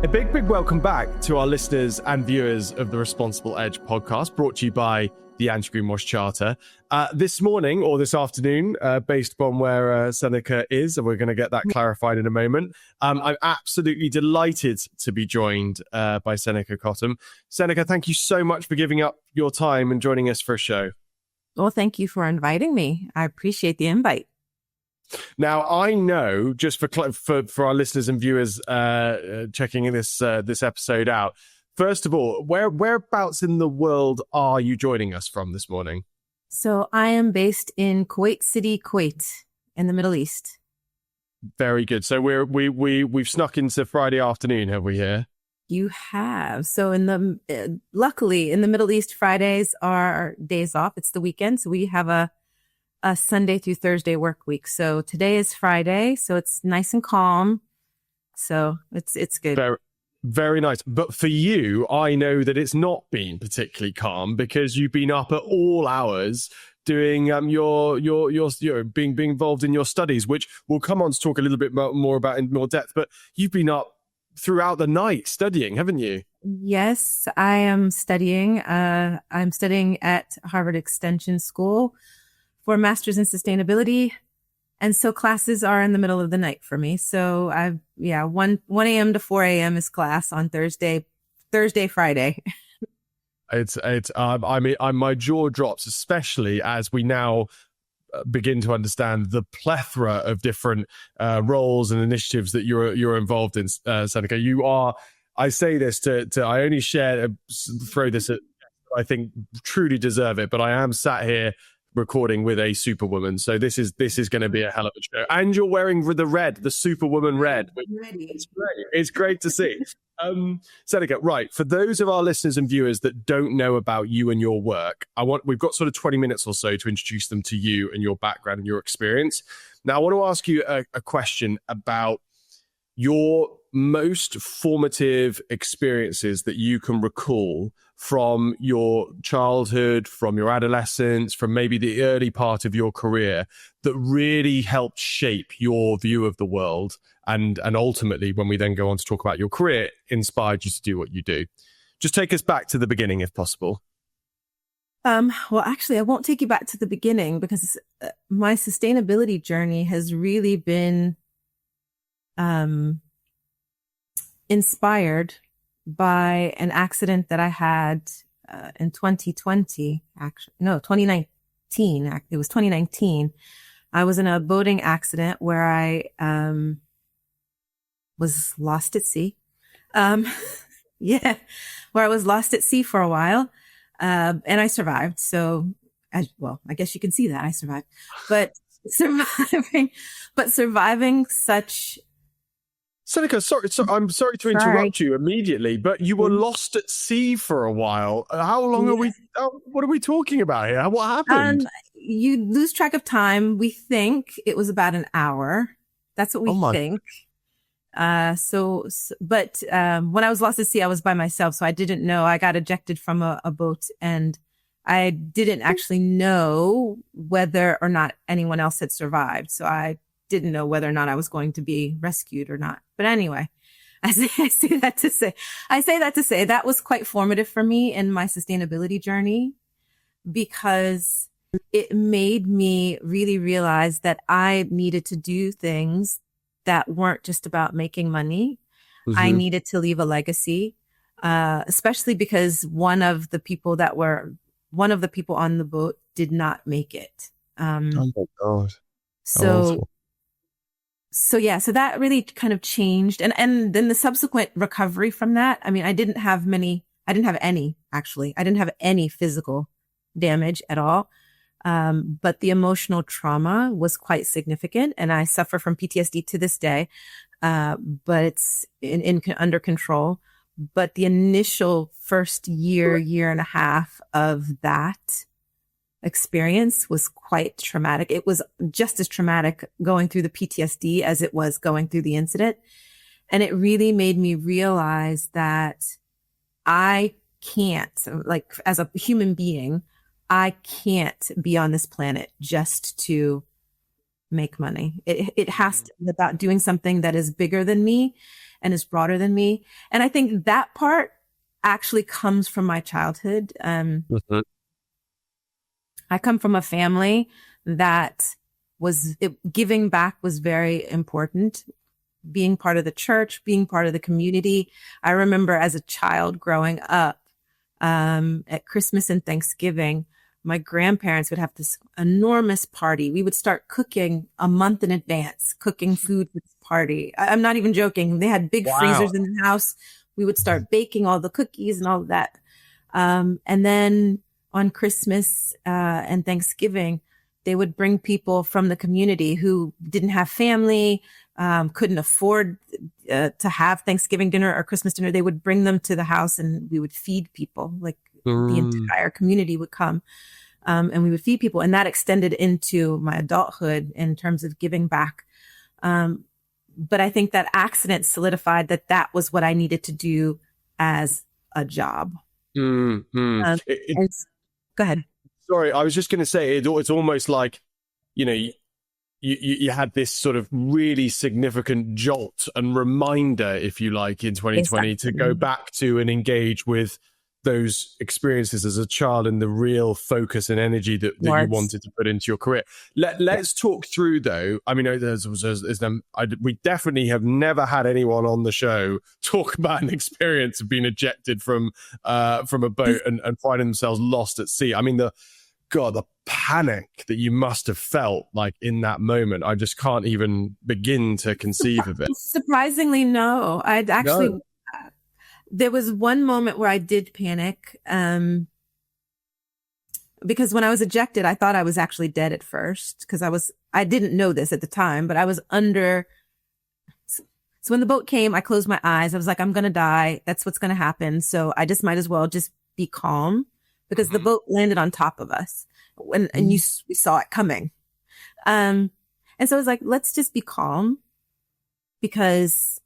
A big welcome back to our listeners and viewers of the Responsible Edge podcast, brought to you by the Anti-Greenwash Charter. This morning or this afternoon, based upon where Seneca is, and we're going to get that clarified in a moment, I'm absolutely delighted to be joined by Seneca Cottom. Seneca, thank you so much for giving up your time and joining us for a show. Well, thank you for inviting me. I appreciate the invite. Now, I know, just for our listeners and viewers checking this episode out, first of all, whereabouts in the world are you joining us from this morning? So I am based in Kuwait City, Kuwait, in the Middle East. Very good. So we've snuck into Friday afternoon, have we here? You have. So luckily in the Middle East, Fridays are days off. It's the weekend, so we have a Sunday through Thursday work week. So today is Friday, so it's nice and calm. So it's good. Very, very nice. But for you, I know that it's not been particularly calm because you've been up at all hours doing your being involved in your studies, which we'll come on to talk a little bit more about in more depth. But you've been up throughout the night studying, haven't you? Yes, I am studying. I'm studying at Harvard Extension School for a master's in sustainability. And so classes are in the middle of the night for me. So 1 a.m. to 4 a.m. is class on Thursday, Friday. My jaw drops, especially as we now begin to understand the plethora of different roles and initiatives that you're involved in, Seneca. You are, I say this I only throw this at, I think truly deserve it, but I am sat here recording with a superwoman, so this is going to be a hell of a show. And you're wearing the superwoman red. It's great to see. Seneca, right, for those of our listeners and viewers that don't know about you and your work, we've got sort of 20 minutes or so to introduce them to you and your background and your experience. Now, I want to ask you a question about your most formative experiences that you can recall from your childhood, from your adolescence, from maybe the early part of your career that really helped shape your view of the world and ultimately, when we then go on to talk about your career, inspired you to do what you do. Just take us back to the beginning if possible. Well, actually, I won't take you back to the beginning because my sustainability journey has really been inspired by an accident that I had in 2020. Actually, no, 2019. It was 2019. I was in a boating accident where I was lost at sea. Where I was lost at sea for a while, and I survived. So, I guess you can see that I survived. But surviving such. Seneca, I'm sorry to interrupt you immediately, but you were lost at sea for a while. How long are we? What are we talking about here? What happened? You lose track of time. We think it was about an hour. That's what we think. But when I was lost at sea, I was by myself, so I didn't know. I got ejected from a boat, and I didn't actually know whether or not anyone else had survived. So I didn't know whether or not I was going to be rescued or not. But anyway, I say that to say that was quite formative for me in my sustainability journey because it made me really realize that I needed to do things that weren't just about making money. Mm-hmm. I needed to leave a legacy, especially because one of the people on the boat did not make it. Oh my God. So that really kind of changed. And then the subsequent recovery from that, I mean, I didn't have any physical damage at all. But the emotional trauma was quite significant, and I suffer from PTSD to this day. But it's under control. But the initial first year and a half of that experience was quite traumatic. It was just as traumatic going through the PTSD as it was going through the incident. And it really made me realize that I can't, like, as a human being, I can't be on this planet just to make money. It has to be about doing something that is bigger than me and is broader than me. And I think that part actually comes from my childhood. I come from a family that giving back was very important. Being part of the church, being part of the community. I remember as a child growing up, at Christmas and Thanksgiving, my grandparents would have this enormous party. We would start cooking a month in advance, cooking food for this party. I'm not even joking. They had big freezers in the house. We would start baking all the cookies and all of that. And then on Christmas and Thanksgiving, they would bring people from the community who didn't have family, couldn't afford to have Thanksgiving dinner or Christmas dinner. They would bring them to the house and we would feed people. Like the entire community would come and we would feed people. And that extended into my adulthood in terms of giving back. But I think that accident solidified that was what I needed to do as a job. Go ahead. Sorry, I was just going to say it's almost like, you had this sort of really significant jolt and reminder, if you like, in 2020 to go back to and engage with those experiences as a child and the real focus and energy that you wanted to put into your career. Let's talk through, though. I mean, we definitely have never had anyone on the show talk about an experience of being ejected from a boat and finding themselves lost at sea. I mean, the panic that you must have felt like in that moment, I just can't even begin to conceive of it. Surprisingly, no. There was one moment where I did panic, because when I was ejected, I thought I was actually dead at first because I didn't know this at the time, but I was under. So when the boat came, I closed my eyes. I was like, I'm going to die. That's what's going to happen. So I just might as well just be calm because the boat landed on top of us and we saw it coming. And so I was like, let's just be calm because,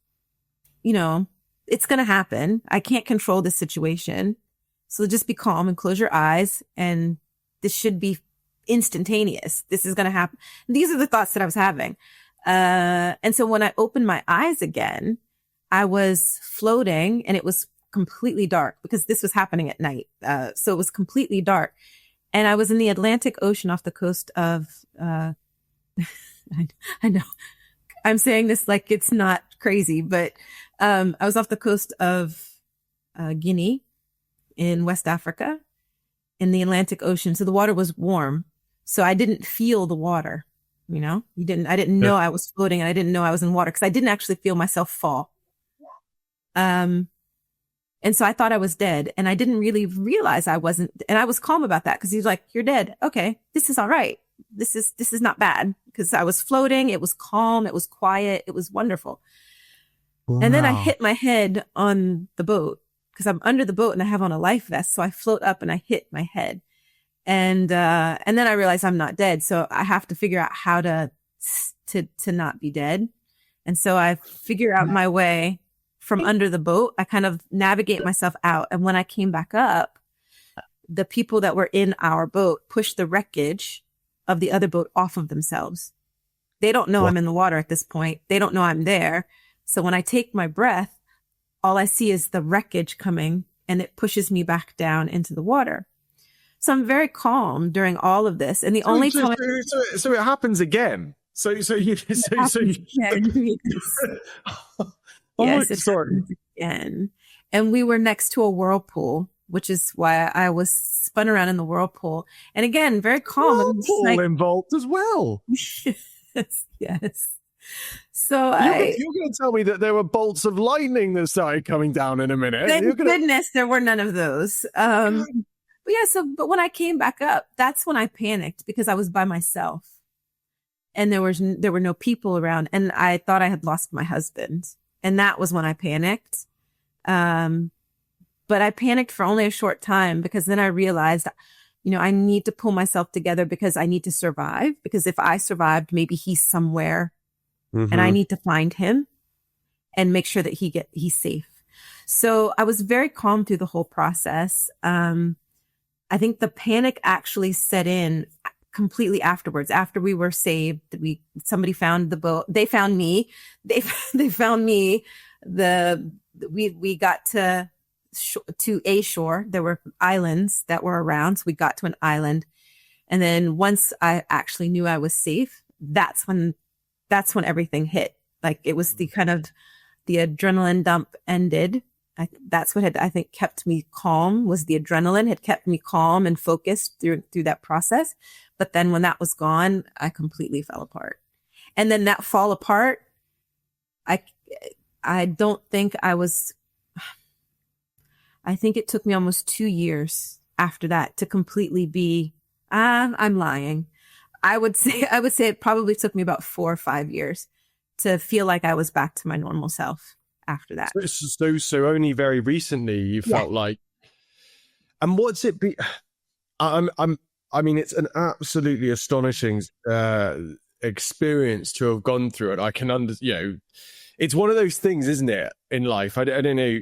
it's going to happen. I can't control this situation. So just be calm and close your eyes. And this should be instantaneous. This is going to happen. These are the thoughts that I was having. And so when I opened my eyes again, I was floating and it was completely dark because this was happening at night. So it was completely dark. And I was in the Atlantic Ocean off the coast of, I know I'm saying this like it's not crazy, but I was off the coast of Guinea in West Africa in the Atlantic Ocean. So the water was warm. So I didn't feel the water, I didn't know I was floating and I didn't know I was in water because I didn't actually feel myself fall. And so I thought I was dead and I didn't really realize I wasn't. And I was calm about that because he was like, you're dead. Okay, this is all right. This is not bad because I was floating. It was calm. It was quiet. It was wonderful. Wow. And then I hit my head on the boat because I'm under the boat and I have on a life vest. So I float up and I hit my head. And then I realized I'm not dead. So I have to figure out how to not be dead. And so I figure out my way from under the boat. I kind of navigate myself out. And when I came back up, the people that were in our boat pushed the wreckage of the other boat off of themselves. They don't know I'm in the water at this point. They don't know I'm there. So when I take my breath, all I see is the wreckage coming and it pushes me back down into the water. So I'm very calm during all of this. And the only time. So it happens again. Yes, sorry. Again. And we were next to a whirlpool, which is why I was spun around in the whirlpool. And again, very calm. Whirlpool involved as well. Yes. So you're going to tell me that there were bolts of lightning that started coming down in a minute. Thank goodness there were none of those. But when I came back up, that's when I panicked because I was by myself and there were no people around and I thought I had lost my husband. And that was when I panicked. But I panicked for only a short time because then I realized, I need to pull myself together because I need to survive. Because if I survived, maybe he's somewhere and I need to find him and make sure that he's safe. So I was very calm through the whole process. I think the panic actually set in completely afterwards. After we were saved, somebody found the boat. They found me. They found me. We got to a shore. There were islands that were around, so we got to an island. And then once I actually knew I was safe, that's when everything hit. Like it was the adrenaline dump ended. That's what had, I think, kept me calm, was the adrenaline had kept me calm and focused through that process. But then when that was gone, I completely fell apart. And then that fall apart, I don't think I think it took me almost 2 years after that to completely be, I'm lying. I would say it probably took me about 4 or 5 years to feel like I was back to my normal self after that. So only very recently you felt like, and what's it be? I mean, it's an absolutely astonishing experience to have gone through it. I can it's one of those things, isn't it, in life? I don't know.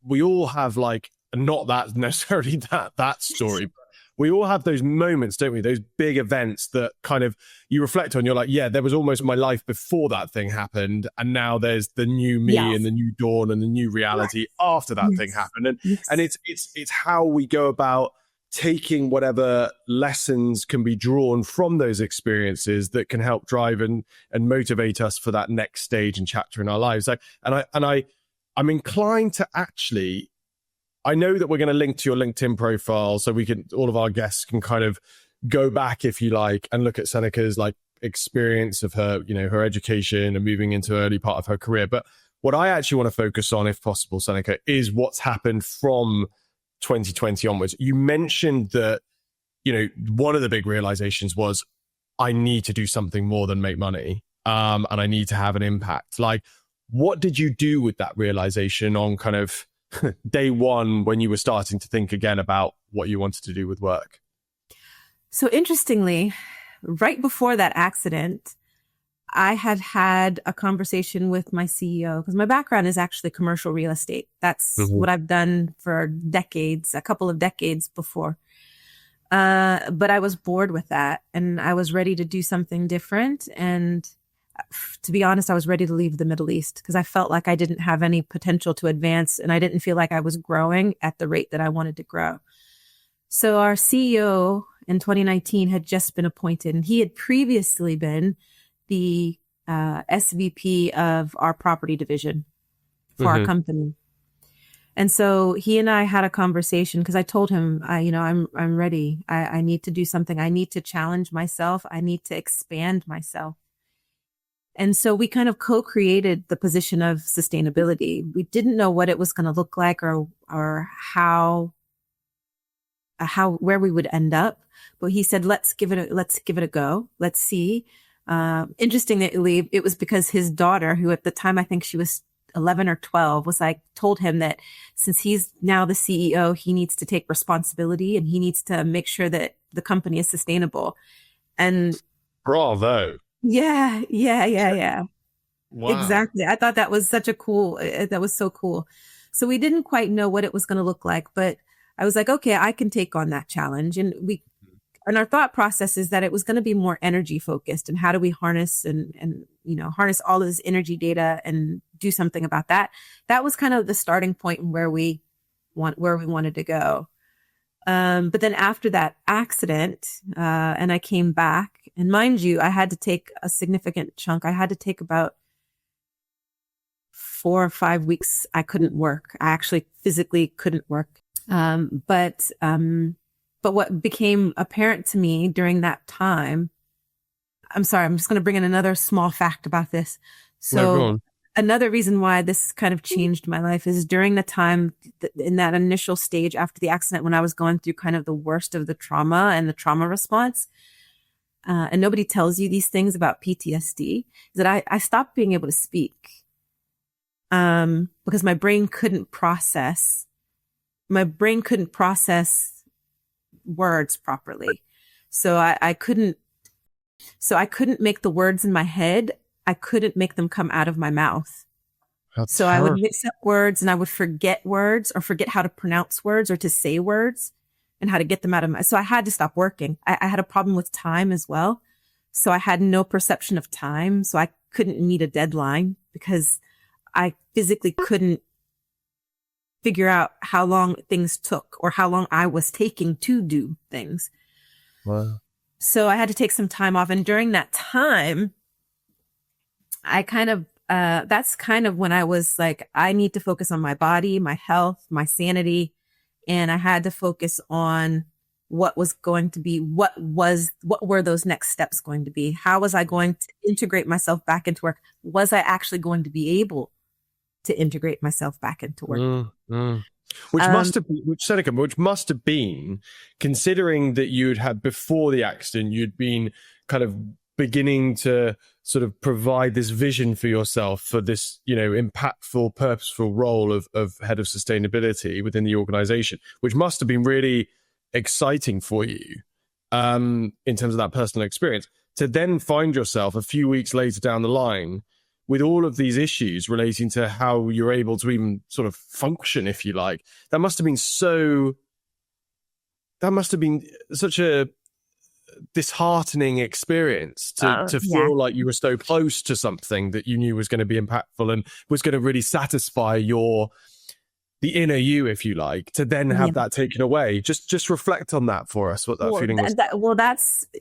We all have like, not that necessarily that story, but we all have those moments, don't we? Those big events that kind of you reflect on. You're like, yeah, there was almost my life before that thing happened, and now there's the new me and the new dawn and the new reality after that thing happened. And it's how we go about taking whatever lessons can be drawn from those experiences that can help drive and motivate us for that next stage and chapter in our lives. Like, I'm inclined to actually, I know that we're going to link to your LinkedIn profile so all of our guests can kind of go back, if you like, and look at Seneca's like experience of her, her education and moving into early part of her career. But what I actually want to focus on, if possible, Seneca, is what's happened from 2020 onwards. You mentioned that, one of the big realizations was I need to do something more than make money. And I need to have an impact. Like, what did you do with that realization on kind of day one when you were starting to think again about what you wanted to do with work? So interestingly, right before that accident, I had a conversation with my CEO, because my background is actually commercial real estate. That's what I've done for decades, a couple of decades before. But I was bored with that and I was ready to do something different. And to be honest, I was ready to leave the Middle East because I felt like I didn't have any potential to advance and I didn't feel like I was growing at the rate that I wanted to grow. So our CEO in 2019 had just been appointed, and he had previously been the SVP of our property division for our company. And so he and I had a conversation because I told him, I'm ready. I need to do something. I need to challenge myself. I need to expand myself. And so we kind of co-created the position of sustainability. We didn't know what it was going to look like or how where we would end up. But he said, let's give it a go. Let's see. Interestingly, it was because his daughter, who at the time, I think she was 11 or 12, told him that since he's now the CEO, he needs to take responsibility and he needs to make sure that the company is sustainable. And bravo. Yeah. Wow. Exactly. I thought that was that was so cool. So we didn't quite know what it was going to look like, but I was like, okay, I can take on that challenge. And our thought process is that it was going to be more energy focused, and how do we harness and harness all of this energy data and do something about that. That was kind of the starting point where we wanted to go. But then after that accident, and I came back, and mind you, I had to take a significant chunk. I had to take about 4 or 5 weeks. I couldn't work. I actually physically couldn't work. But what became apparent to me during that time, I'm sorry, I'm just going to bring in another small fact about this. So another reason why this kind of changed my life is during the time in that initial stage after the accident, when I was going through kind of the worst of the trauma and the trauma response, and nobody tells you these things about PTSD, is that I stopped being able to speak, because my brain couldn't process words properly. So I couldn't make the words in my head. I couldn't make them come out of my mouth. So I would mix up words and I would forget words or forget how to pronounce words or to say words. and how to get them out of my, so I had to stop working. I had a problem with time as well. So I had no perception of time. So I couldn't meet a deadline because I physically couldn't figure out how long things took or how long I was taking to do things. Wow. So I had to take some time off. And during that time, I kind of, that's kind of when I was like, I need to focus on my body, my health, my sanity. And I had to focus on what was going to be, what were those next steps going to be? How was I going to integrate myself back into work? Was I actually going to be able to integrate myself back into work? Which Seneca, which must have been, considering that you'd had before the accident, you'd been kind of beginning to sort of provide this vision for yourself for this, impactful, purposeful role of head of sustainability within the organization, which must have been really exciting for you in terms of that personal experience, to then find yourself a few weeks later down the line with all of these issues relating to how you're able to even sort of function, if you like. That must have been such a disheartening experience to feel like you were so close to something that you knew was going to be impactful and was going to really satisfy the inner you, if you like, to then have that taken away. Just reflect on that for us, what that feeling was.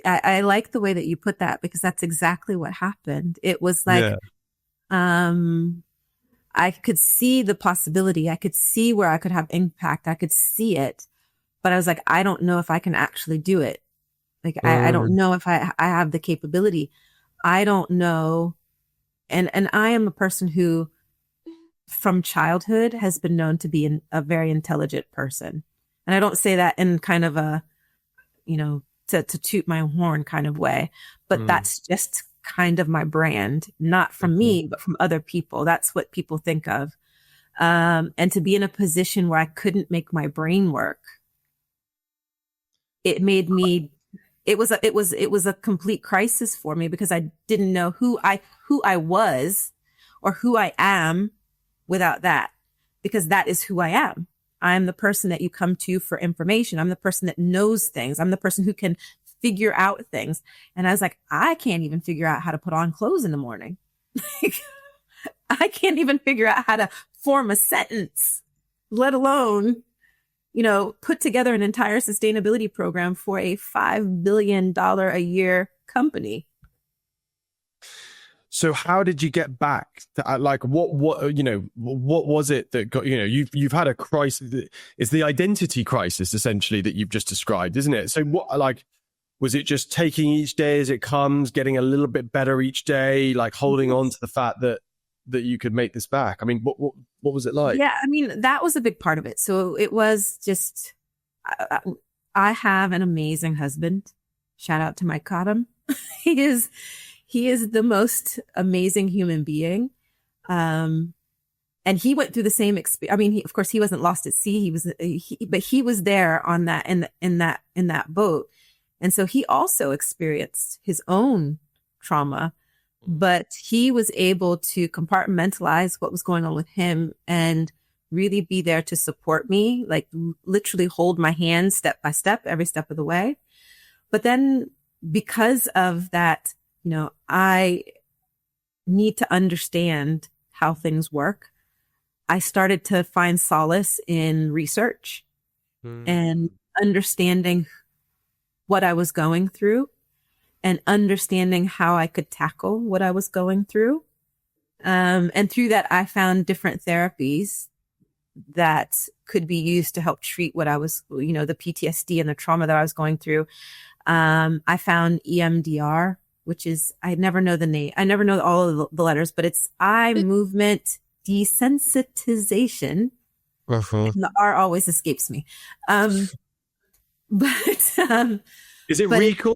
I like the way that you put that, because that's exactly what happened. It was like, I could see the possibility. I could see where I could have impact. I could see it, but I was like, I don't know if I can actually do it. Like, I don't know if I have the capability. I don't know. And I am a person who from childhood has been known to be a very intelligent person. And I don't say that in kind of a, to toot my horn kind of way, but that's just kind of my brand, not from me, but from other people. That's what people think of. And to be in a position where I couldn't make my brain work, it made me, it was a complete crisis for me, because I didn't know who I was or who I am without that, because that is who I am. I'm the person that you come to for information. I'm the person that knows things. I'm the person who can figure out things. And I was like, I can't even figure out how to put on clothes in the morning. I can't even figure out how to form a sentence, let alone, put together an entire sustainability program for a $5 billion a year company. So how did you get back to, like, what was it that got, you've had a crisis. It's the identity crisis essentially that you've just described, isn't it? So was it just taking each day as it comes, getting a little bit better each day, like holding on to the fact that you could make this back? I mean, what was it like? Yeah, I mean, that was a big part of it. So it was just, I have an amazing husband. Shout out to Mike Cottom. He is the most amazing human being. And he went through the same experience. I mean, of course, he wasn't lost at sea. But he was there on that, in that boat. And so he also experienced his own trauma, but he was able to compartmentalize what was going on with him and really be there to support me, like literally hold my hand step by step, every step of the way. But then because of that, I need to understand how things work. I started to find solace in research and understanding what I was going through and understanding how I could tackle what I was going through. And through that, I found different therapies that could be used to help treat what I was, the PTSD and the trauma that I was going through. I found EMDR, which is, I never know the name. I never know all of the letters, but it's eye movement desensitization. And the R always escapes me. Is it recall?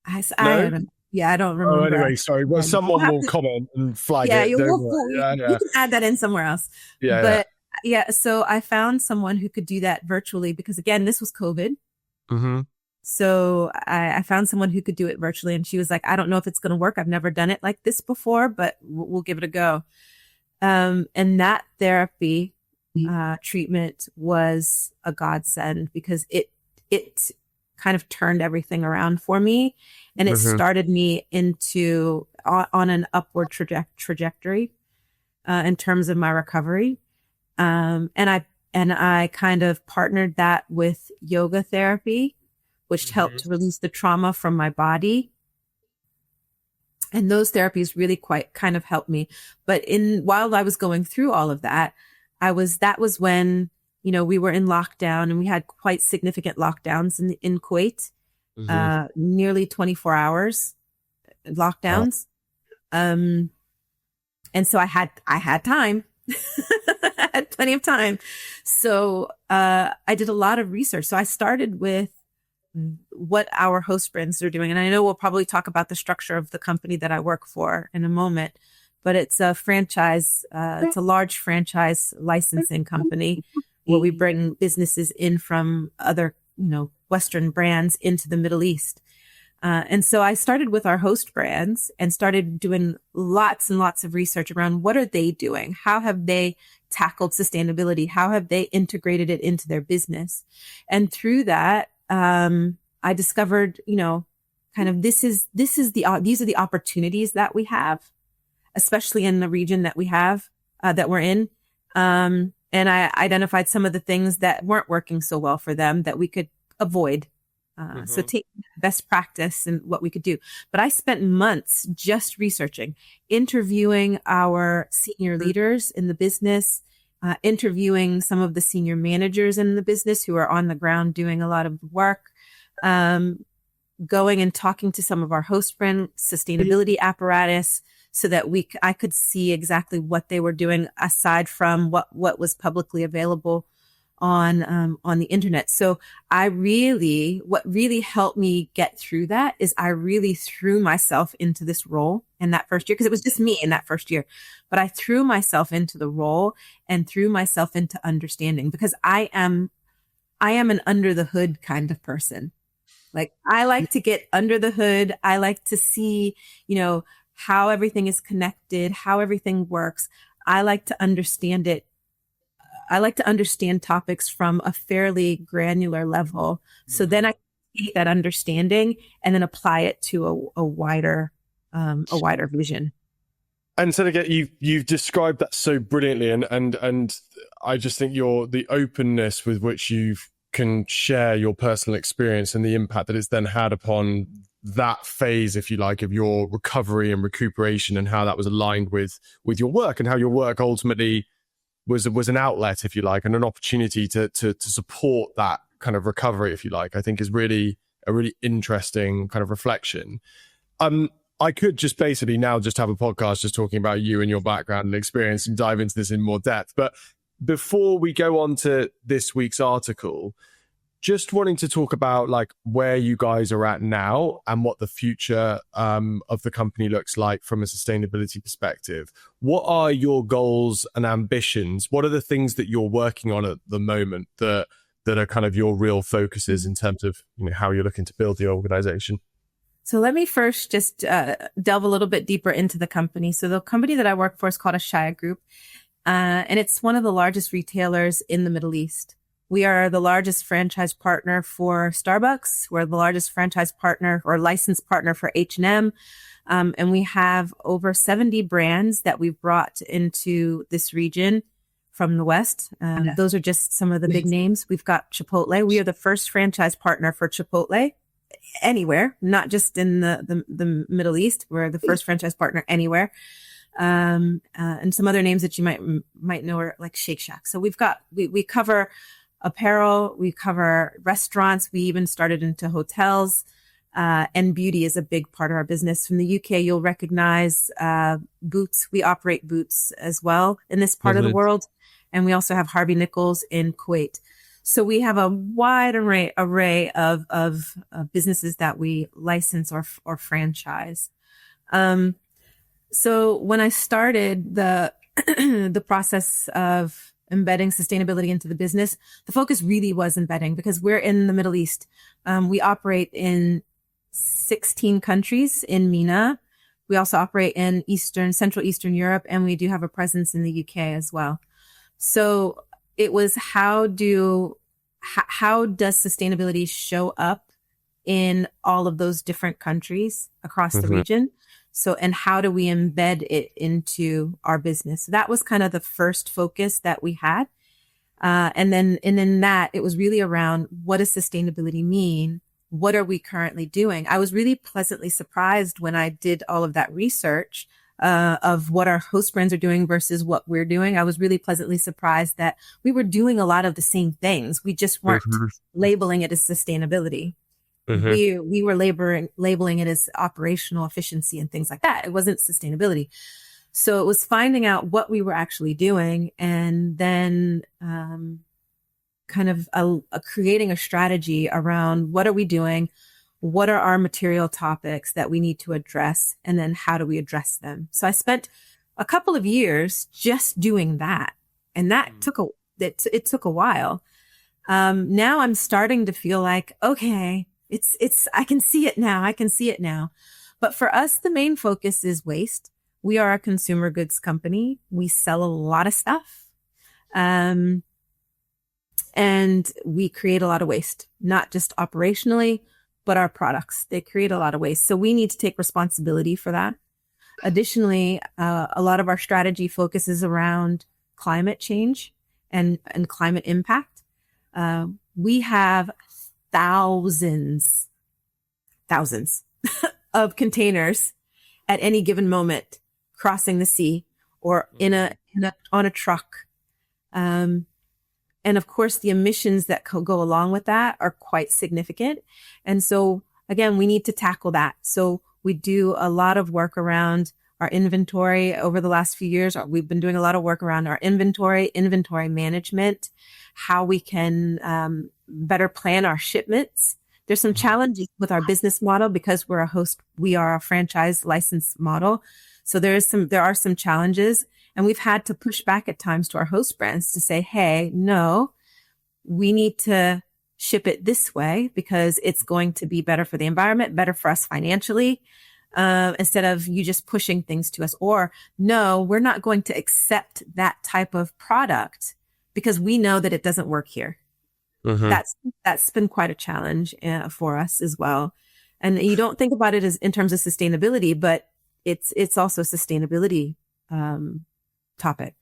I don't remember. Oh, anyway, sorry. Well, someone will comment and flag it. You can add that in somewhere else. So I found someone who could do that virtually, because again, this was COVID. Mm-hmm. So I found someone who could do it virtually, and she was like, I don't know if it's going to work. I've never done it like this before, but we'll give it a go. And that therapy treatment was a godsend because it kind of turned everything around for me, and it started me into on an upward trajectory in terms of my recovery. And I kind of partnered that with yoga therapy, which helped release the trauma from my body. And those therapies really kind of helped me. But while I was going through all of that, that was when, we were in lockdown, and we had quite significant lockdowns in Kuwait, nearly 24 hours lockdowns. Wow. And so I had time. I had plenty of time. So, I did a lot of research. So I started with what our host brands are doing. And I know we'll probably talk about the structure of the company that I work for in a moment, but it's a franchise. It's a large franchise licensing company where we bring businesses in from other, Western brands into the Middle East. And so I started with our host brands and started doing lots and lots of research around what are they doing? How have they tackled sustainability? How have they integrated it into their business? And through that, I discovered, kind of these are the opportunities that we have, especially in the region that we have, that we're in. And I identified some of the things that weren't working so well for them that we could avoid. So take best practice and what we could do. But I spent months just researching, interviewing our senior leaders in the business, interviewing some of the senior managers in the business who are on the ground doing a lot of work, going and talking to some of our host brand sustainability apparatus so that I could see exactly what they were doing aside from what was publicly available on the internet. So what really helped me get through that is I really threw myself into this role in that first year, because it was just me in that first year. But I threw myself into the role and threw myself into understanding, because I am an under the hood kind of person. Like, I like to get under the hood. I like to see, how everything is connected, how everything works. I like to understand it. I like to understand topics from a fairly granular level. So then I take that understanding and then apply it to a wider vision. And Seneca, you've described that so brilliantly, and I just think the openness with which you can share your personal experience and the impact that it's then had upon that phase, if you like, of your recovery and recuperation, and how that was aligned with your work, and how your work ultimately was an outlet, if you like, and an opportunity to support that kind of recovery, if you like, I think is really a really interesting kind of reflection. I could just basically now just have a podcast just talking about you and your background and experience and dive into this in more depth. But before we go on to this week's article, just wanting to talk about like where you guys are at now and what the future of the company looks like from a sustainability perspective. What are your goals and ambitions? What are the things that you're working on at the moment that are kind of your real focuses in terms of how you're looking to build the organization? So let me first just delve a little bit deeper into the company. So the company that I work for is called Alshaya Group, and it's one of the largest retailers in the Middle East. We are the largest franchise partner for Starbucks. We're the largest franchise partner or licensed partner for H&M. And we have over 70 brands that we've brought into this region from the West. Those are just some of the big names. We've got Chipotle. We are the first franchise partner for Chipotle anywhere, not just in the Middle East. We're the first franchise partner anywhere. And some other names that you might know are like Shake Shack. So we cover apparel, we cover restaurants, we even started into hotels, and beauty is a big part of our business. From the UK, you'll recognize Boots. We operate Boots as well in this part of the world. And we also have Harvey Nichols in Kuwait. So we have a wide array of businesses that we license or franchise. So when I started the process of embedding sustainability into the business, the focus really was embedding, because we're in the Middle East. We operate in 16 countries in MENA. We also operate in Central Eastern Europe, and we do have a presence in the UK as well. So it was how does sustainability show up in all of those different countries across the region? So, and how do we embed it into our business? So that was kind of the first focus that we had. And then in that, it was really around, what does sustainability mean? What are we currently doing? I was really pleasantly surprised when I did all of that research of what our host brands are doing versus what we're doing. I was really pleasantly surprised that we were doing a lot of the same things. We just weren't labeling it as sustainability. We were labeling it as operational efficiency and things like that. It wasn't sustainability. So it was finding out what we were actually doing, and then kind of creating a strategy around what are we doing, what are our material topics that we need to address, and then how do we address them. So I spent a couple of years just doing that, and that it took a while. Now I'm starting to feel like, okay, I can see it now. But for us, the main focus is waste. We are a consumer goods company. We sell a lot of stuff. And we create a lot of waste, not just operationally, but our products. They create a lot of waste. So we need to take responsibility for that. Additionally, a lot of our strategy focuses around climate change and climate impact. We have thousands of containers at any given moment crossing the sea or on a truck. And of course, the emissions that go along with that are quite significant. And so again, we need to tackle that. So we do a lot of work around our inventory over the last few years. We've been doing a lot of work around our inventory management, how we can better plan our shipments. There's some challenges with our business model because we are a franchise license model. So there are some challenges, and we've had to push back at times to our host brands to say, hey, no, we need to ship it this way because it's going to be better for the environment, better for us financially, instead of you just pushing things to us. Or no, we're not going to accept that type of product because we know that it doesn't work here. That's been quite a challenge for us as well. And you don't think about it as in terms of sustainability, but it's also a sustainability topic.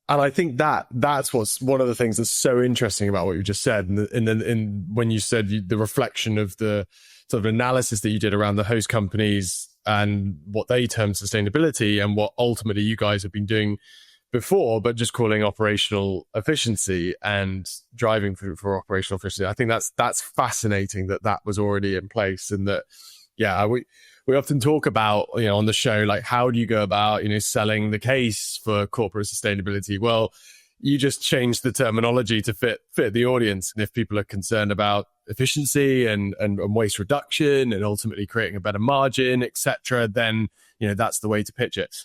And I think that's what's one of the things that's so interesting about what you just said. And then when you said the reflection of the sort of analysis that you did around the host companies and what they term sustainability and what ultimately you guys have been doing before, but just calling operational efficiency and driving for operational efficiency. I think that's fascinating that was already in place, and that, yeah, we often talk about, on the show, like, how do you go about, selling the case for corporate sustainability? Well, you just change the terminology to fit the audience. And if people are concerned about efficiency and waste reduction and ultimately creating a better margin, etc., then that's the way to pitch it.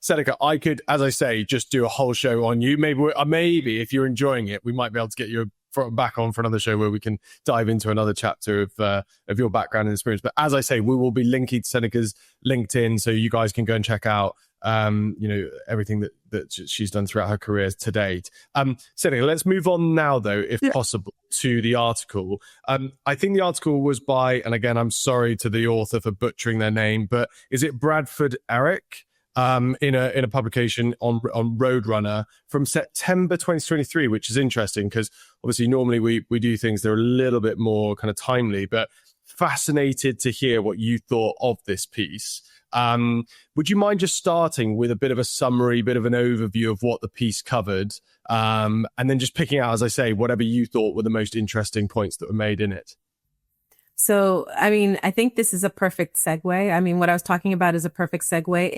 Seneca, I could, as I say, just do a whole show on you. Maybe if you're enjoying it, we might be able to get you back on for another show where we can dive into another chapter of your background and experience. But as I say, we will be linking to Seneca's LinkedIn, so you guys can go and check out everything that she's done throughout her career to date. Seneca, let's move on now, though, if possible, to the article. I think the article was by, and again, I'm sorry to the author for butchering their name, but is it Bradford Eric? In a publication on Roadrunner from September 2023, which is interesting because obviously normally we do things that are a little bit more kind of timely, but fascinated to hear what you thought of this piece. Would you mind just starting with a bit of a summary, bit of an overview of what the piece covered, and then just picking out, as I say, whatever you thought were the most interesting points that were made in it? So, I think this is a perfect segue. What I was talking about is a perfect segue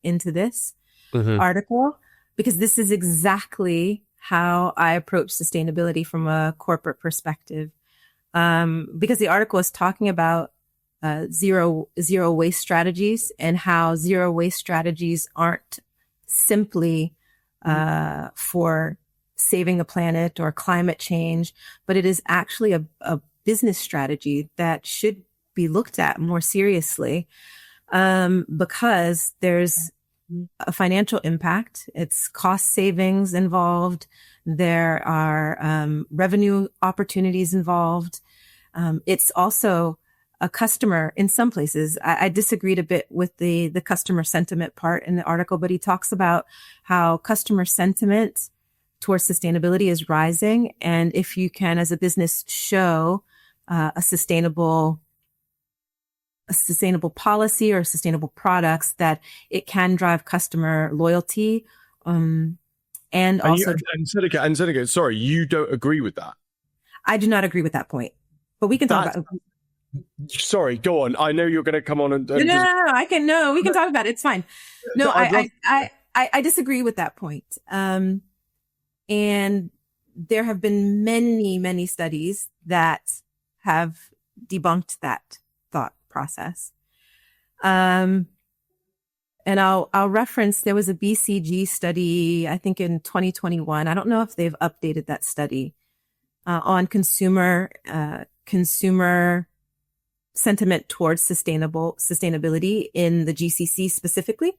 into this article, because this is exactly how I approach sustainability from a corporate perspective. Because the article is talking about zero waste strategies and how zero waste strategies aren't simply for saving the planet or climate change, but it is actually a business strategy that should be looked at more seriously, because there's a financial impact. It's cost savings involved. There are revenue opportunities involved. It's also a customer in some places. I disagreed a bit with the customer sentiment part in the article, but he talks about how customer sentiment towards sustainability is rising. And if you can, as a business, show a sustainable policy or sustainable products, that it can drive customer loyalty. And also, Seneca, sorry, you don't agree with that? I do not agree with that point, but we can talk about it. Sorry, go on. I know you're going to come on and no, we can talk about it. It's fine. No, I disagree with that point. And there have been many, many studies that have debunked that thought process. And I'll reference, there was a BCG study, I think in 2021. I don't know if they've updated that study on consumer sentiment towards sustainability in the GCC specifically.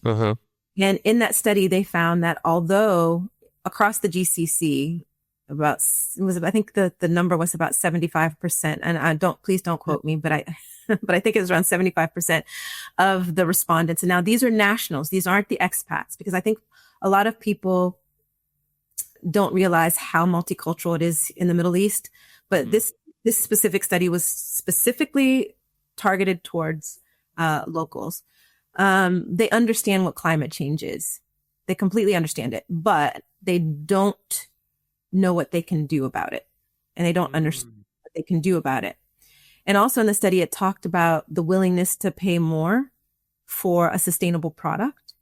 Uh-huh. And in that study, they found that although across the GCC, I think the number was about 75%. And please don't quote me, but I think it was around 75% of the respondents. And now these are nationals. These aren't the expats, because I think a lot of people don't realize how multicultural it is in the Middle East. But this specific study was specifically targeted towards locals. They understand what climate change is. They completely understand it, but they don't know what they can do about it. And they don't understand what they can do about it. And also in the study, it talked about the willingness to pay more for a sustainable product.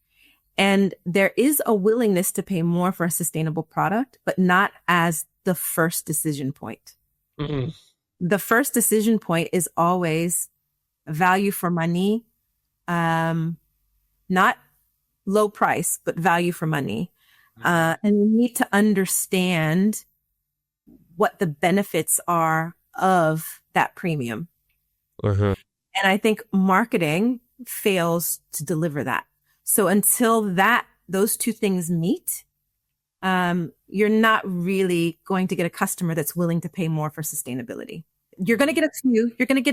And there is a willingness to pay more for a sustainable product, but not as the first decision point. Mm-hmm. The first decision point is always value for money, not low price, but value for money. And we need to understand what the benefits are of that premium. Uh-huh. And I think marketing fails to deliver that. So until those two things meet, you're not really going to get a customer that's willing to pay more for sustainability. You're going to get a few. You're going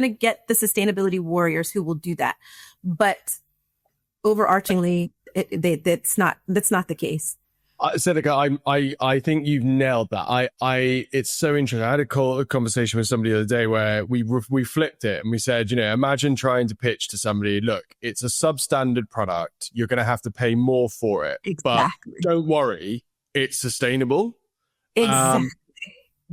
to get the sustainability warriors who will do that, but overarchingly, that's not the case. Seneca, I think you've nailed that. It's so interesting. I had a conversation with somebody the other day where we flipped it and we said, imagine trying to pitch to somebody, look, it's a substandard product. You're going to have to pay more for it, exactly. But don't worry, it's sustainable. Exactly.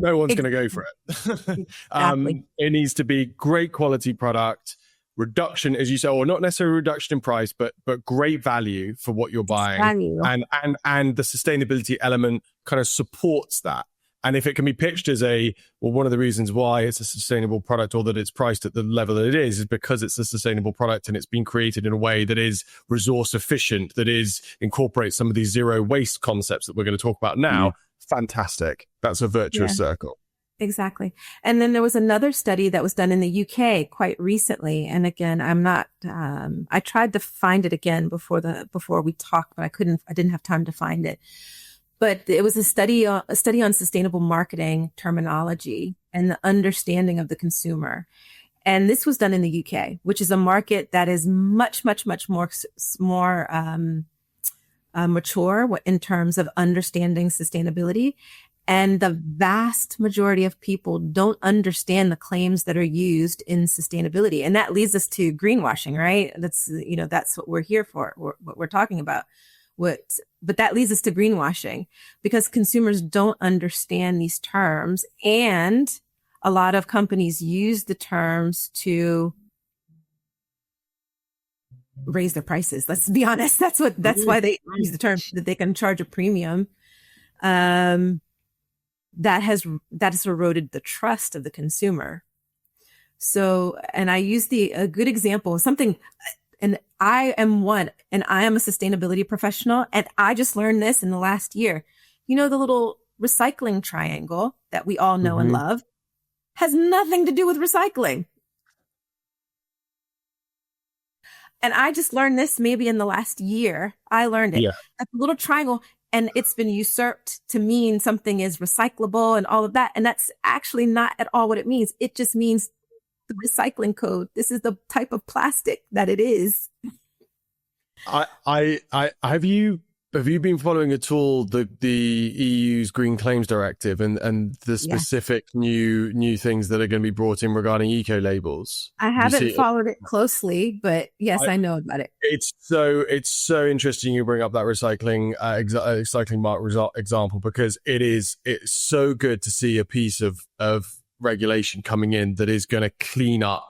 No one's going to go for it. Exactly. It needs to be great quality product. Reduction, as you say, or not necessarily reduction in price, but great value for what you're buying, and the sustainability element kind of supports that. And if it can be pitched as one of the reasons why it's a sustainable product, or that it's priced at the level that it is because it's a sustainable product and it's been created in a way that is resource efficient, that incorporates some of these zero waste concepts that we're going to talk about now. Fantastic. That's a virtuous circle. Exactly. And then there was another study that was done in the UK quite recently. And again, I tried to find it again before we talked, but I didn't have time to find it. But it was a study on sustainable marketing terminology and the understanding of the consumer. And this was done in the UK, which is a market that is much, much, much more mature in terms of understanding sustainability. And the vast majority of people don't understand the claims that are used in sustainability. And that leads us to greenwashing, right? That's what we're here for, what we're talking about. But that leads us to greenwashing because consumers don't understand these terms. And a lot of companies use the terms to raise their prices. Let's be honest. That's why they use the term, that they can charge a premium. That has eroded the trust of the consumer. So, and I use a good example of something, and I am a sustainability professional, and I just learned this in the last year. The little recycling triangle that we all know and love has nothing to do with recycling. And I just learned this maybe in the last year. I learned it. Yeah. That little triangle And it's been usurped to mean something is recyclable and all of that. And that's actually not at all what it means. It just means the recycling code. This is the type of plastic that it is. Have you been following at all the EU's Green Claims Directive and the specific new things that are going to be brought in regarding eco labels? I haven't followed it closely, but yes, I know about it. It's so interesting you bring up that recycling mark example, because it's so good to see a piece of regulation coming in that is going to clean up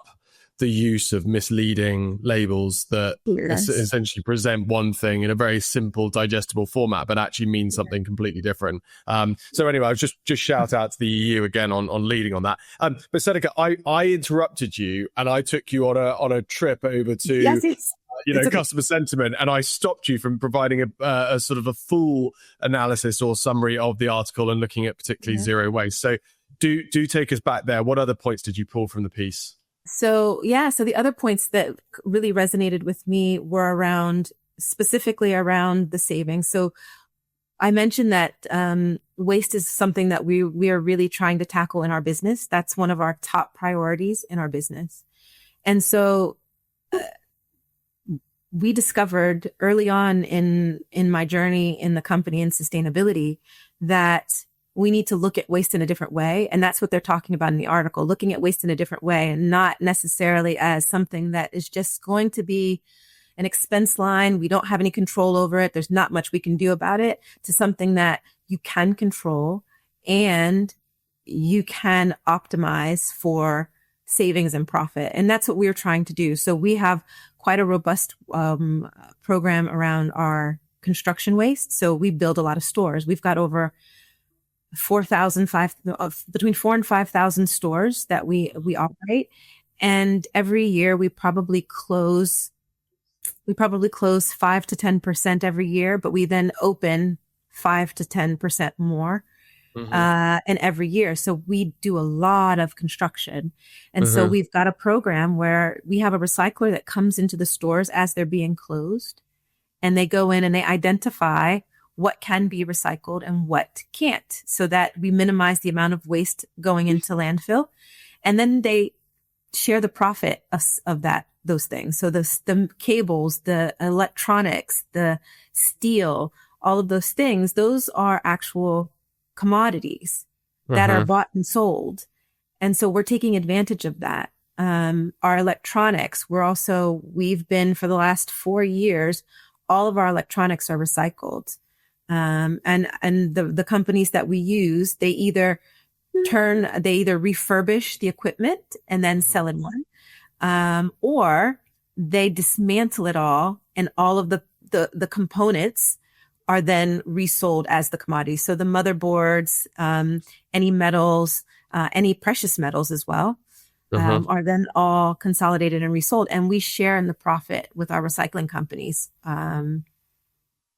the use of misleading labels that essentially present one thing in a very simple, digestible format, but actually mean something completely different. So anyway, I was just shout out to the EU again on leading on that. But Seneca, I interrupted you and I took you on a trip over to customer sentiment, and I stopped you from providing a sort of a full analysis or summary of the article and looking at particularly zero waste. So do take us back there. What other points did you pull from the piece? So the other points that really resonated with me were specifically around the savings. So I mentioned that waste is something that we are really trying to tackle in our business. That's one of our top priorities in our business. And so we discovered early on in my journey in the company in sustainability that we need to look at waste in a different way. And that's what they're talking about in the article, looking at waste in a different way and not necessarily as something that is just going to be an expense line. We don't have any control over it. There's not much we can do about it, to something that you can control and you can optimize for savings and profit. And that's what we're trying to do. So we have quite a robust program around our construction waste. So we build a lot of stores. We've got over between 4,000 and 5,000 stores that we operate. And every year we probably close 5 to 10% every year, but we then open 5 to 10% more in every year. So we do a lot of construction. And so we've got a program where we have a recycler that comes into the stores as they're being closed, and they go in and they identify what can be recycled and what can't, so that we minimize the amount of waste going into landfill. And then they share the profit of those things. So the cables, the electronics, the steel, all of those things, those are actual commodities that are bought and sold. And so we're taking advantage of that. Our electronics, we've been for the last 4 years, all of our electronics are recycled. And the companies that we use, they either refurbish the equipment and then sell it on, or they dismantle it all, and all of the components are then resold as the commodity. So the motherboards, any metals, any precious metals as well, are then all consolidated and resold, and we share in the profit with our recycling companies.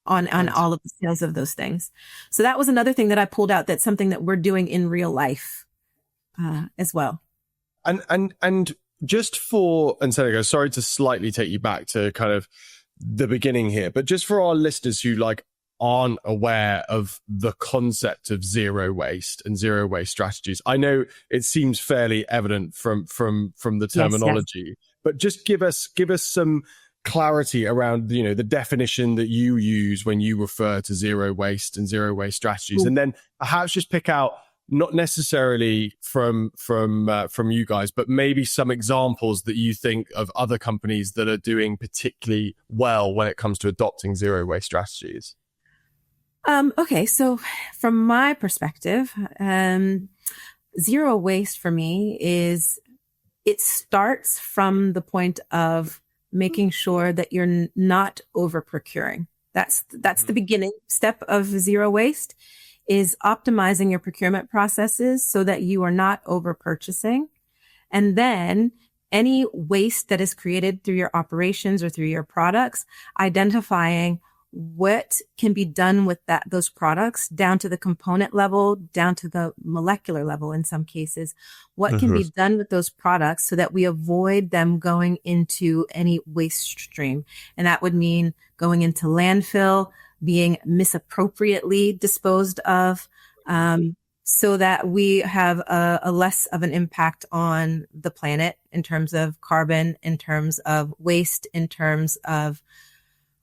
On all of the sales of those things. So that was another thing that I pulled out. That's something that we're doing in real life as well. And just and Seneca, sorry to slightly take you back to kind of the beginning here, but just for our listeners who aren't aware of the concept of zero waste and zero waste strategies, I know it seems fairly evident from the terminology, but just give us some clarity around the definition that you use when you refer to zero waste and zero waste strategies, and then perhaps just pick out, not necessarily from you guys, but maybe some examples that you think of other companies that are doing particularly well when it comes to adopting zero waste strategies. Okay, so from my perspective, zero waste for me it starts from the point of making sure that you're not over procuring. That's the beginning step of zero waste, is optimizing your procurement processes so that you are not over purchasing. And then any waste that is created through your operations or through your products, identifying what can be done with those products, down to the component level, down to the molecular level in some cases, what can be done with those products so that we avoid them going into any waste stream. And that would mean going into landfill, being misappropriately disposed of, so that we have a less of an impact on the planet in terms of carbon, in terms of waste, in terms of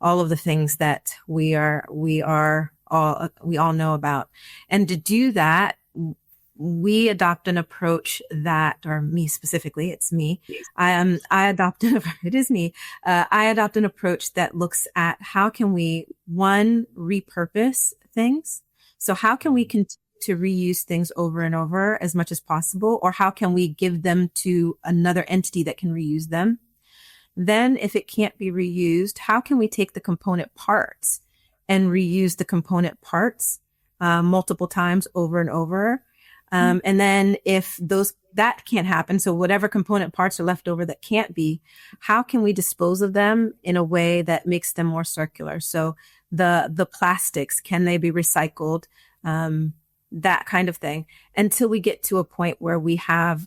all of the things that we all know about. And to do that, we adopt an approach that, or me specifically, it's me. I adopt an approach that looks at how can we, one, repurpose things. So how can we continue to reuse things over and over as much as possible? Or how can we give them to another entity that can reuse them? Then if it can't be reused, how can we take the component parts and reuse the component parts multiple times over and over? And then if that can't happen, so whatever component parts are left over that can't be, how can we dispose of them in a way that makes them more circular? So the plastics, can they be recycled? That kind of thing, until we get to a point where we have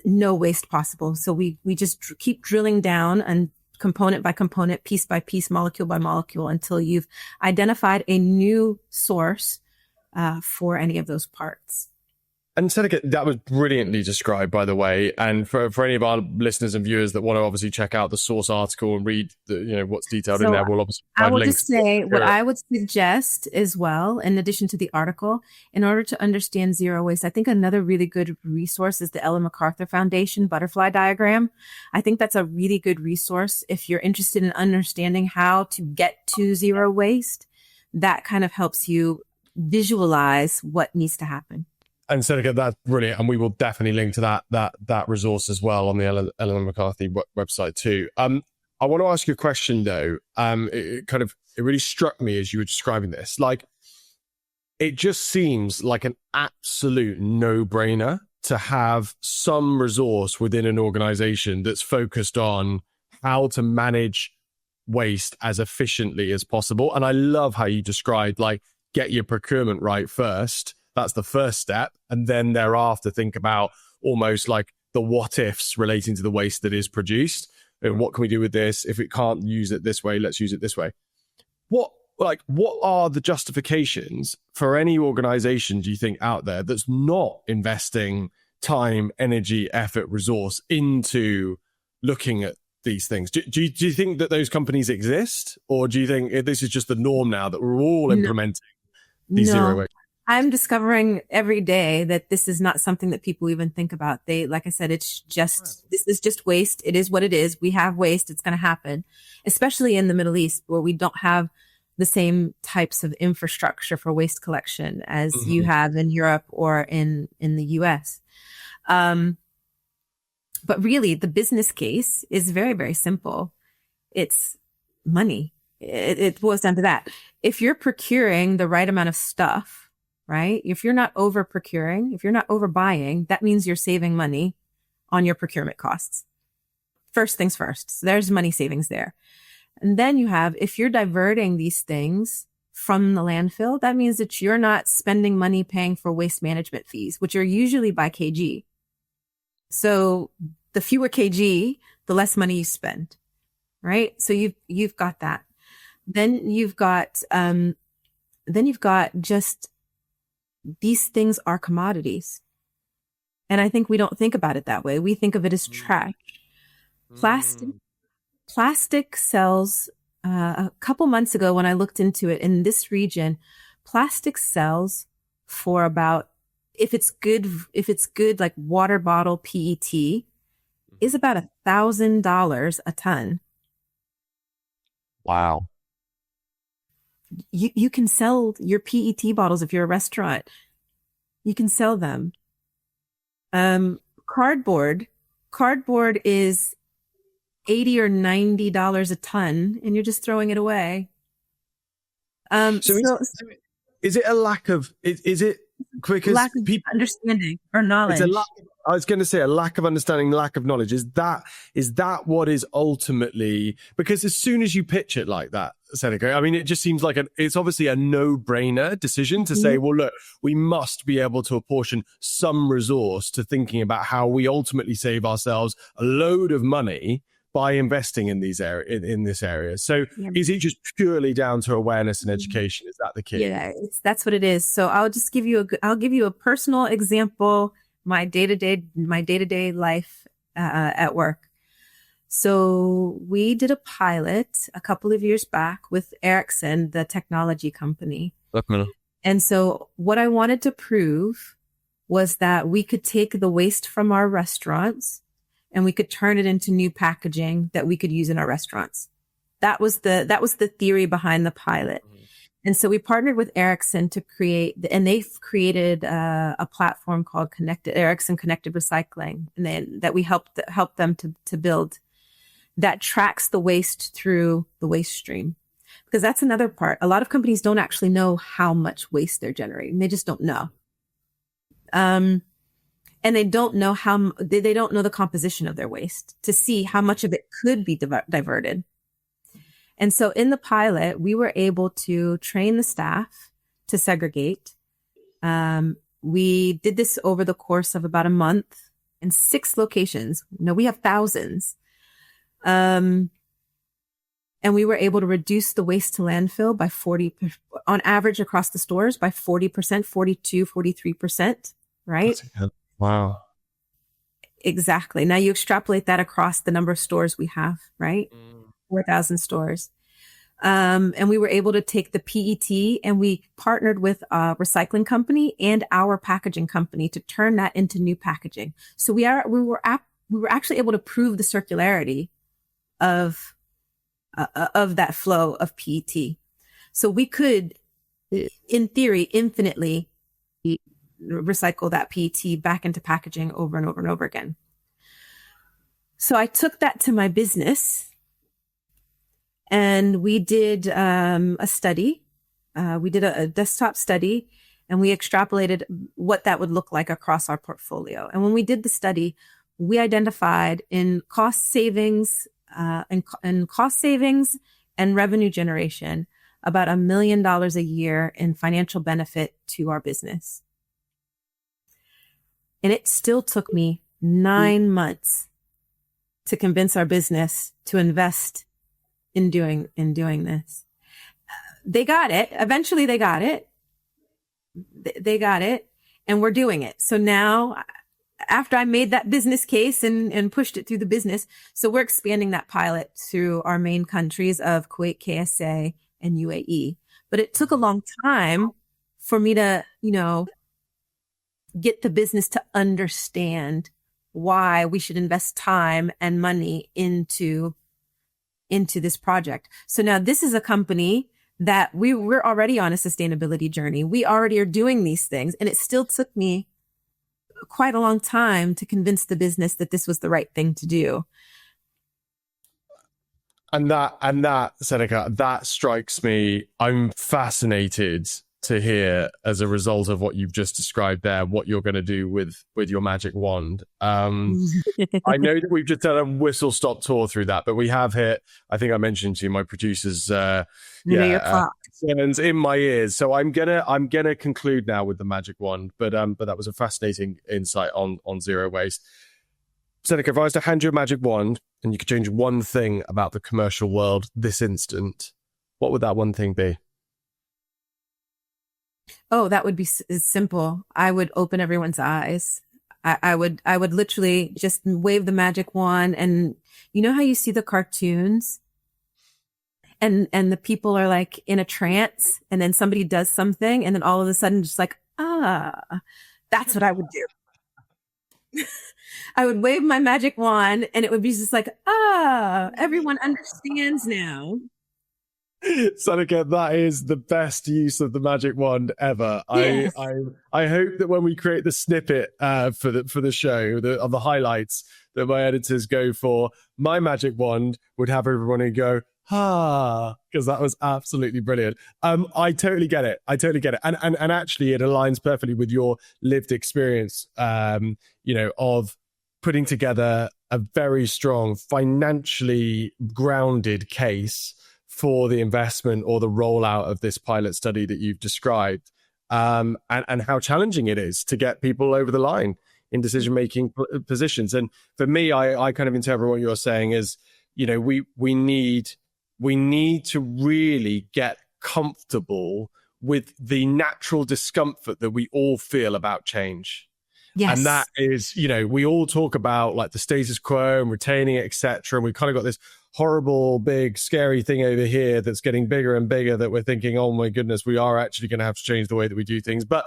no waste possible. So we just keep drilling down and component by component, piece by piece, molecule by molecule, until you've identified a new source for any of those parts. And Seneca, that was brilliantly described, by the way. And for any of our listeners and viewers that want to obviously check out the source article and read what's detailed in there, we'll obviously I will links. just say what I would suggest as well, in addition to the article, in order to understand zero waste, I think another really good resource is the Ellen MacArthur Foundation butterfly diagram. I think that's a really good resource if you're interested in understanding how to get to zero waste. That kind of helps you visualize what needs to happen. And Seneca, that's brilliant, and we will definitely link to that resource as well on the Ellen MacArthur website too. I want to ask you a question though. It really struck me as you were describing this. Like, it just seems like an absolute no-brainer to have some resource within an organization that's focused on how to manage waste as efficiently as possible. And I love how you described, like, get your procurement right first. That's the first step. And then thereafter, think about almost like the what ifs relating to the waste that is produced. And what can we do with this? If it can't use it this way, let's use it this way. What are the justifications for any organization, do you think, out there that's not investing time, energy, effort, resource into looking at these things? Do you think that those companies exist? Or do you think this is just the norm now that we're all implementing these zero waste? I'm discovering every day that this is not something that people even think about. Like I said, this is just waste. It is what it is. We have waste. It's going to happen, especially in the Middle East, where we don't have the same types of infrastructure for waste collection as you have in Europe or in the US. But really, the business case is very, very simple. It's money. It boils down to that. If you're procuring the right amount of stuff, right? If you're not over procuring, if you're not overbuying, that means you're saving money on your procurement costs. First things first. So there's money savings there. And then you have, if you're diverting these things from the landfill, that means that you're not spending money paying for waste management fees, which are usually by kg. So the fewer kg, the less money you spend, right? So you've got that. Then you've got just, these things are commodities. And I think we don't think about it that way. We think of it as trash. Plastic sells, a couple months ago when I looked into it in this region, plastic sells for about, if it's good, like water bottle PET, is about $1,000 a ton. Wow. You can sell your PET bottles if you're a restaurant. You can sell them. Cardboard is $80 or $90 a ton, and you're just throwing it away. Is it a lack of? Is it because lack of people understanding or knowledge? I was going to say a lack of understanding, lack of knowledge. Is that what is ultimately? Because as soon as you pitch it like that, Seneca, I mean, it just seems like it's obviously a no-brainer decision to say, well, look, we must be able to apportion some resource to thinking about how we ultimately save ourselves a load of money by investing in these in this area. So Yeah. is it just purely down to awareness and education? Is that the key? Yeah, that's what it is. So I'll give you a personal example, my day-to-day life at work. So we did a pilot a couple of years back with Ericsson, the technology company. And so what I wanted to prove was that we could take the waste from our restaurants and we could turn it into new packaging that we could use in our restaurants. That was the theory behind the pilot. And so we partnered with Ericsson to create, and they've created a platform called Ericsson Connected Recycling, and that we helped them to build, that tracks the waste through the waste stream. Because that's another part. A lot of companies don't actually know how much waste they're generating. They just don't know. And they don't know they don't know the composition of their waste to see how much of it could be diverted. And so in the pilot, we were able to train the staff to segregate. We did this over the course of about a month in 6 locations. No, we have thousands. And we were able to reduce the waste to landfill by 40, on average across the stores by 40%, 42, 43%, right? Wow. Exactly. Now you extrapolate that across the number of stores we have, right? 4,000 stores. And we were able to take the PET, and we partnered with a recycling company and our packaging company to turn that into new packaging. So we were actually able to prove the circularity of that flow of PET. So we could, in theory, infinitely recycle that PET back into packaging over and over and over again. So I took that to my business, and we did a study. We did a desktop study, and we extrapolated what that would look like across our portfolio. And when we did the study, we identified in cost savings and revenue generation about $1 million a year in financial benefit to our business. And it still took me 9 months to convince our business to invest in doing this. They got it. Eventually they got it. They got it, and we're doing it. So now, after I made that business case and pushed it through the business, so we're expanding that pilot through our main countries of Kuwait, KSA, and UAE. But it took a long time for me to, get the business to understand why we should invest time and money into this project. So now this is a company that we're already on a sustainability journey. We already are doing these things, and it still took me quite a long time to convince the business that this was the right thing to do. And that, Seneca, that strikes me. I'm fascinated to hear, as a result of what you've just described there, what you're going to do with your magic wand. I know that we've just done a whistle stop tour through that, but we have hit, I think I mentioned to you, my producer's concerns in my ears. So I'm gonna conclude now with the magic wand. But that was a fascinating insight on zero waste. Seneca, if I was to hand you a magic wand and you could change one thing about the commercial world this instant, what would that one thing be? Oh, that would be simple. I would open everyone's eyes. I would literally just wave the magic wand, and you know how you see the cartoons and the people are like in a trance, and then somebody does something, and then all of a sudden just like, that's what I would do. I would wave my magic wand, and it would be just like, everyone understands now. Seneca, that is the best use of the magic wand ever. Yes. I hope that when we create the snippet for the show, of the highlights that my editors go for, my magic wand would have everyone who go, because that was absolutely brilliant. I totally get it. And actually it aligns perfectly with your lived experience, of putting together a very strong, financially grounded case for the investment or the rollout of this pilot study that you've described, and how challenging it is to get people over the line in decision-making positions. And for me, I kind of interpret what you're saying as we need to really get comfortable with the natural discomfort that we all feel about change. Yes. And that is, we all talk about like the status quo and retaining it, etc. And we've kind of got this horrible, big, scary thing over here that's getting bigger and bigger that we're thinking, oh my goodness, we are actually going to have to change the way that we do things. But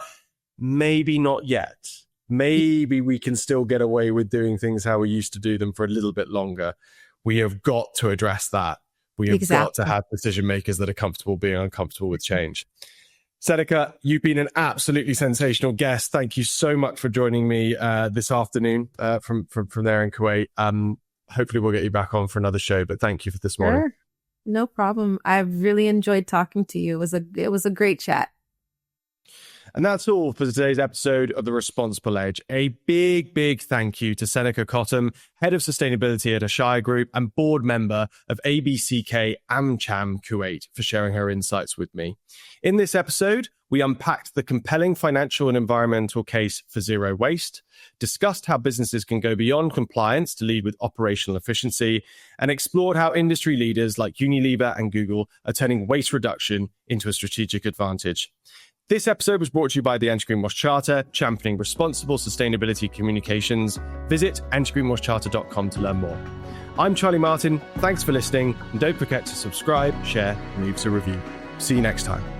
maybe not yet. Maybe we can still get away with doing things how we used to do them for a little bit longer. We have got to address that. We have got to have decision makers that are comfortable being uncomfortable with change. Seneca, you've been an absolutely sensational guest. Thank you so much for joining me this afternoon from there in Kuwait. Hopefully we'll get you back on for another show, but thank you for this morning. Sure. No problem. I really enjoyed talking to you. It was a great chat. And that's all for today's episode of The Responsible Edge. A big, big thank you to Seneca Cottom, Head of Sustainability at Alshaya Group and board member of ABCK AmCham Kuwait, for sharing her insights with me. In this episode, we unpacked the compelling financial and environmental case for zero waste, discussed how businesses can go beyond compliance to lead with operational efficiency, and explored how industry leaders like Unilever and Google are turning waste reduction into a strategic advantage. This episode was brought to you by the Anti-Greenwash Charter, championing responsible sustainability communications. Visit antigreenwashcharter.com to learn more. I'm Charlie Martin. Thanks for listening. And don't forget to subscribe, share, and leave us a review. See you next time.